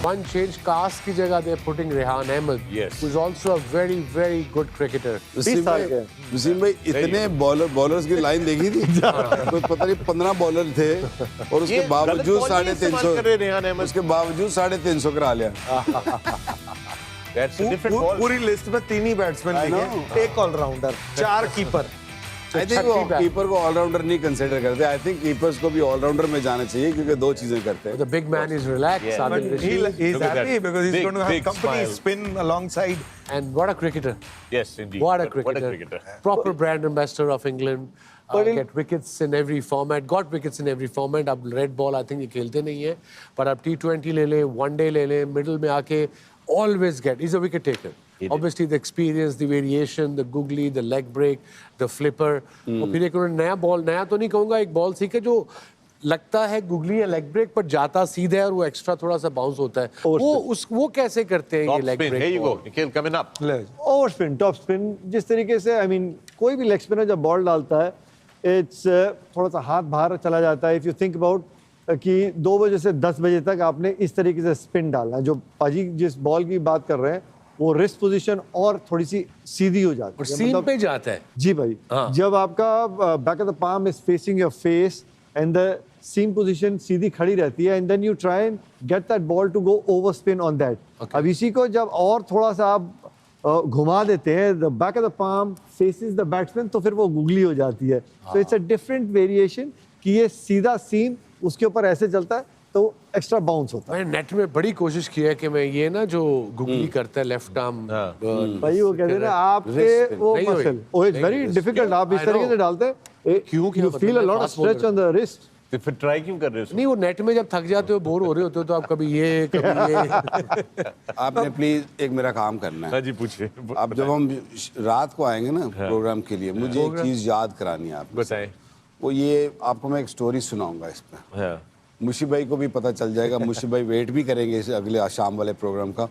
one change, Kaas की जगह they're putting Rehan Ahmed, who's also a very, very good cricketer. Wasim भाई इतने bowlers की लाइन देखी थी तो पता नहीं 15 बॉलर थे और उसके बावजूद 350 उसके बावजूद 350 करा लिया। पूरी लिस्ट में 3 ही बैट्समैन लिखे, एक ऑलराउंडर, 4 कीपर। आई थिंक वो कीपर को ऑलराउंडर नहीं कंसीडर करते। आई थिंक कीपर्स को भी ऑलराउंडर में जाना चाहिए क्योंकि 2 चीजें करते हैं। The big man is relaxed. Adil Rashid. He's happy because he's going to have company spin alongside. And what a cricketer. Yes, indeed. What a cricketer. Proper brand ambassador of England. Get wickets in every format. Got wickets in every format. अब red ball I think ये खेलते नहीं है, पर अब T20 ले ले, one day ले ले, middle में आके always get. He's a wicket taker. Obviously the experience, the variation, the googly, the leg break, the flipper. और फिर एक उन्होंने नया बॉल, नया तो नहीं कहूँगा, एक बॉल सीखे जो लगता है गुगली या लेग ब्रेक पर जाता सीधे और वो एक्स्ट्रा थोड़ा सा बाउंस होता है। वो कैसे करते हैं ये leg break? Here you go. Nikhil coming up. Over spin, top spin, जिस तरीके से आई मीन कोई भी लेग स्पिनर जब बॉल डालता है इट्स थोड़ा सा हाथ बाहर चला जाता है। इफ यू थिंक अबाउट कि 2 बजे से 10 बजे तक आपने इस तरीके से स्पिन डालना है, जो पाजी जिस बॉल की बात कर रहे हैं वो रिस्ट पोजीशन और थोड़ी सी सीधी हो जाती है, सीम पे जाता है। जी भाई, जब आपका back of the palm is facing your face and the seam position सीधी खड़ी रहती है and then you try and get that ball to go over spin on that. अब इसी को जब और थोड़ा सा आप घुमा देते हैं, the back of the palm faces the batsman, तो फिर वो गुगली हो जाती है। तो इट्स अ डिफरेंट वेरिएशन कि ये सीधा सीम उसके ऊपर ऐसे चलता है तो एक्स्ट्रा बाउंस होता है। मैंने नेट में बड़ी कोशिश की है कि मैं ये ना जो गुगली करता है लेफ्ट आर्म, भाई वो कहते हैं ना आपके वो muscle, oh it's very difficult. आप इस तरीके से डालते हैं, you feel a lot of stretch on the wrist. तो फिर ट्राई क्यों कर रहे हो? नहीं, वो नेट में जब थक जाते हो, बोर हो रहे होते हो, तो आप कभी ये कभी ये। आपने प्लीज एक मेरा काम करना है। हाँ जी, पूछिए। अब जब हम रात को आएंगे ना प्रोग्राम के लिए, मुझे एक चीज याद करानी है आपको। बताएं। वो ये आपको मैं एक स्टोरी सुनाऊंगा इस पे। मुशी भाई को भी पता चल जाएगा, मुशी भाई वेट भी करेंगे इस अगले शाम वाले प्रोग्राम का।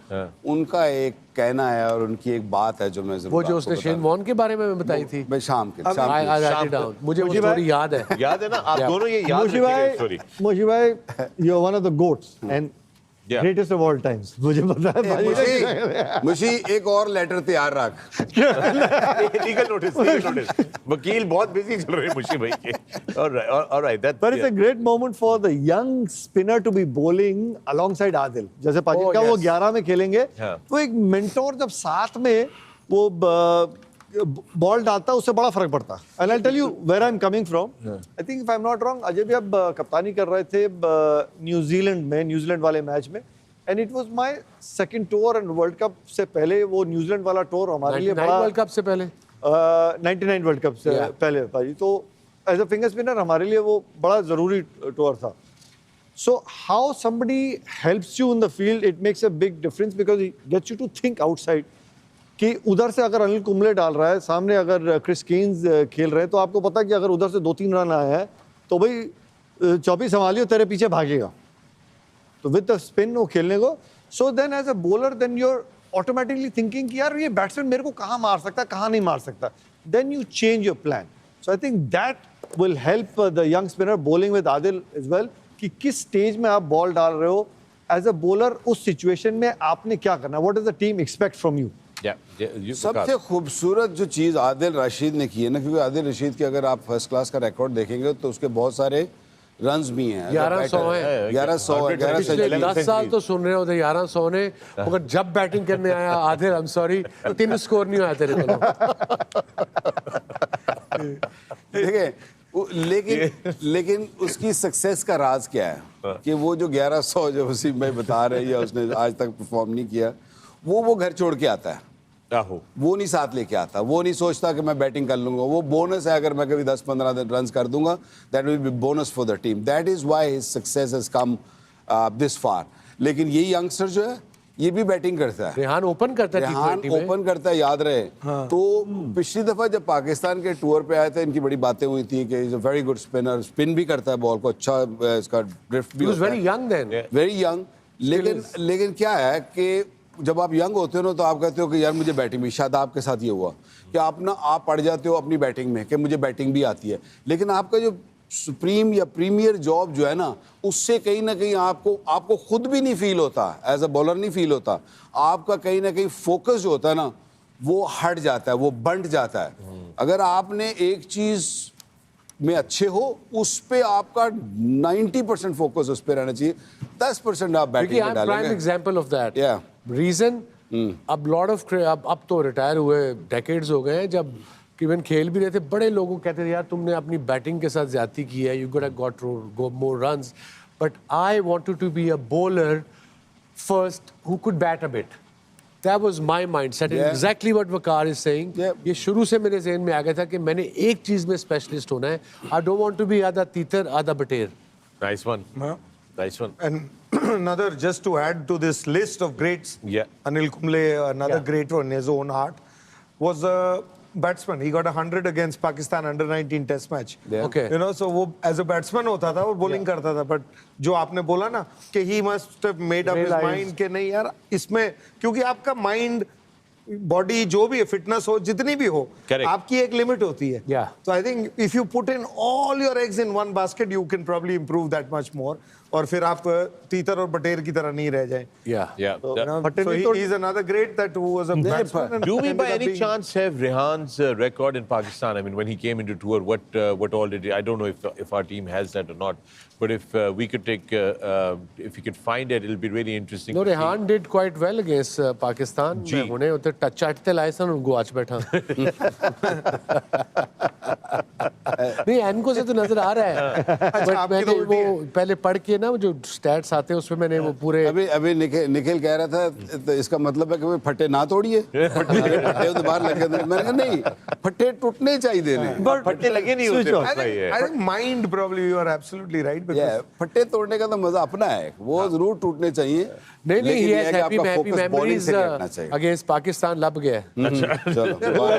उनका एक कहना है और उनकी एक बात है जो मैं जरूर वो जो उसने शेन वॉर्न के बारे में बताई थी, मैं शाम के मुझे वो स्टोरी याद है। याद है ना? आप दोनों ये याद रखिएगा स्टोरी। मुशी भाई, you are one of the goats and greatest of all times. मुझे पता है। मुशी एक और लेटर तैयार रख। Legal notice. वकील बहुत बिजी चल रहे हैं मुशी भाई के। ऑलराइट, दैट पर it's a great moment for the young spinner to be bowling alongside Adil. जैसे पाजी का वो 11 में खेलेंगे, तो एक मेंटोर जब साथ में वो बॉल डालता है उससे बड़ा फर्क पड़ता है। And I tell you where I am coming from. I think if I am not wrong, Ajay भी अब कप्तानी कर रहे थे न्यूजीलैंड में, न्यूजीलैंड वाले मैच में, and it was my second tour and world cup से पहले वो न्यूजीलैंड वाला टूर हमारे लिए बड़ा, वर्ल्ड कप से पहले 99 वर्ल्ड कप से पहले भाई, तो एज अ फिंगर स्पिनर हमारे लिए वो बड़ा जरूरी टूर था। So how somebody helps you in the field, it makes a big difference because it gets you to think outside कि उधर से अगर अनिल कुंबले डाल रहा है, सामने अगर क्रिस केन्स खेल रहे हैं, तो आपको पता है कि अगर उधर से 2-3 रन आए हैं तो भाई चौबी संभालियो, तेरे पीछे भागेगा। तो विद द स्पिन वो खेलने को, so then as a bowler then you are automatically thinking कि यार ये बैट्समैन मेरे को कहाँ मार सकता है, कहाँ नहीं मार सकता। Then you change your plan. So I think that will help the young spinner bowling with Adil as well, कि किस स्टेज में आप बॉल डाल रहे हो एज अ बॉलर, उस सिचुएशन में आपने क्या करना, what is the team expect from you. सबसे खूबसूरत जो चीज़ आदिल रशीद ने की है ना, क्योंकि आदिल रशीद की अगर आप फर्स्ट क्लास का रिकॉर्ड देखेंगे तो उसके बहुत सारे रन्स भी हैं। 1100 है। 10 साल तो सुन रहे होते 1100 ने, मगर जब बैटिंग करने आया Adil, I am sorry, 3 score नहीं आया तेरे को। देखिए, लेकिन उसकी सक्सेस का राज क्या है कि वो जो 1100 जो वसीम भाई बता रहे हैं या उसने आज तक परफॉर्म नहीं किया, वो घर छोड़ के आता है। वो नहीं साथ लेके आता, वो नहीं सोचता कि मैं बैटिंग कर लूंगा, वो बोनस है। अगर मैं कभी 10-15 रन कर दूंगा, that will be bonus for the team. That is why his success has come this far. लेकिन ये यंगस्टर जो है ये भी बैटिंग करता है। रेहान ओपन करता है, रेहान ओपन करता है, याद रहे। तो पिछली दफा जब पाकिस्तान के टूर पे आए थे, इनकी बड़ी बातें हुई थी कि is a very good spinner, spin भी करता है बॉल को, अच्छा इसका ड्रिफ्ट भी होता है। Very young then, very young. लेकिन क्या है कि जब आप यंग होते हो ना, तो आप कहते हो कि यार मुझे बैटिंग भी, शायद आपके साथ ये हुआ कि आप पड़ जाते हो अपनी बैटिंग में कि मुझे बैटिंग भी आती है। लेकिन आपका जो सुप्रीम या प्रीमियर जॉब जो है ना, उससे कहीं ना कहीं आपको खुद भी नहीं फील होता, एज अ बॉलर नहीं फील होता, आपका कहीं ना कहीं फोकस जो होता है ना वो हट जाता है, वो बंट जाता है। अगर आपने एक चीज में अच्छे हो, उस पे आपका 90% फोकस उस पे रहना चाहिए, 10% आप बैटिंग में प्राइम डालेंगे। Example of that. Yeah. Reason अब लॉट ऑफ अब तो रिटायर हुए डेकेड्स हो गए हैं, जब इवन खेल भी रहे थे, बड़े लोगों कहते थे यार तुमने अपनी बैटिंग के साथ ज्यादती की है, you got more runs, but I wanted to be a bowler first who could bat a bit. That was my mindset. And Yeah. exactly what Waqar is saying. Yeah. ये शुरू से मेरे ज़हन में आ गया था कि मैंने एक चीज़ में स्पेशलिस्ट होना है। I don't want to be आधा तीतर आधा बटेर। Nice one. Yeah. Nice one. And another, just to add to this list of greats, Yeah. Anil Kumble, another Yeah. great one in his own art, was a batsman. He got 100 against Pakistan under-19 Test match. Yeah. Okay. You know, so वो as a batsman होता था और bowling करता था, but जो आपने बोला ना कि he must have made up his Realized. mind कि नहीं यार इसमें, क्योंकि आपका mind बॉडी जो भी फिटनेस हो जितनी भी हो, Correct. आपकी एक लिमिट होती है। Yeah. So I think if you put in all your eggs in one basket, you can probably improve that much more. और फिर आप तीतर और बटेर की तरह नहीं रह जाएं। Yeah. Yeah. So, Yeah. you know, But so he he's another great that who was a batsman. and Do we ended by up any being- chance have Rehan's record in Pakistan? I mean, when he came into tour, what all did he? I don't know if our team has that or not. But if we could take, if we could find it, it'll be really interesting. No, to see. Rehan did quite well against Pakistan. जी. मैं उन्हें उधर touch लाए सन उनको आज बैठा। नहीं Enco से तो नजर आ रहा है। But आपकी मैंने तो उल्टी वो पहले पढ़ के ना वो जो स्टैट्स आते हैं उसमें मैंने वो पूरे अभी निखिल कह रहा था, तो इसका मतलब है कि भाई फट्टे ना तोड़िए, फट्टे तो बाहर लगे थे। मैंने कहा नहीं, फट्टे टूटने चाहिए देने। फट्टे लगे नहीं होते I मसला ये है। think mind probably you are absolutely right because Yeah, फट्टे तोड़ने का तो मजा अपना है, वो जरूर टूटने चाहिए। नहीं लेकिन ही ये हैज है कि हैप्पी आपका हैप्पी focus bowling मेमोरीज से नहीं हटना चाहिए। अगेंस्ट पाकिस्तान लब गया। चलो दोबारा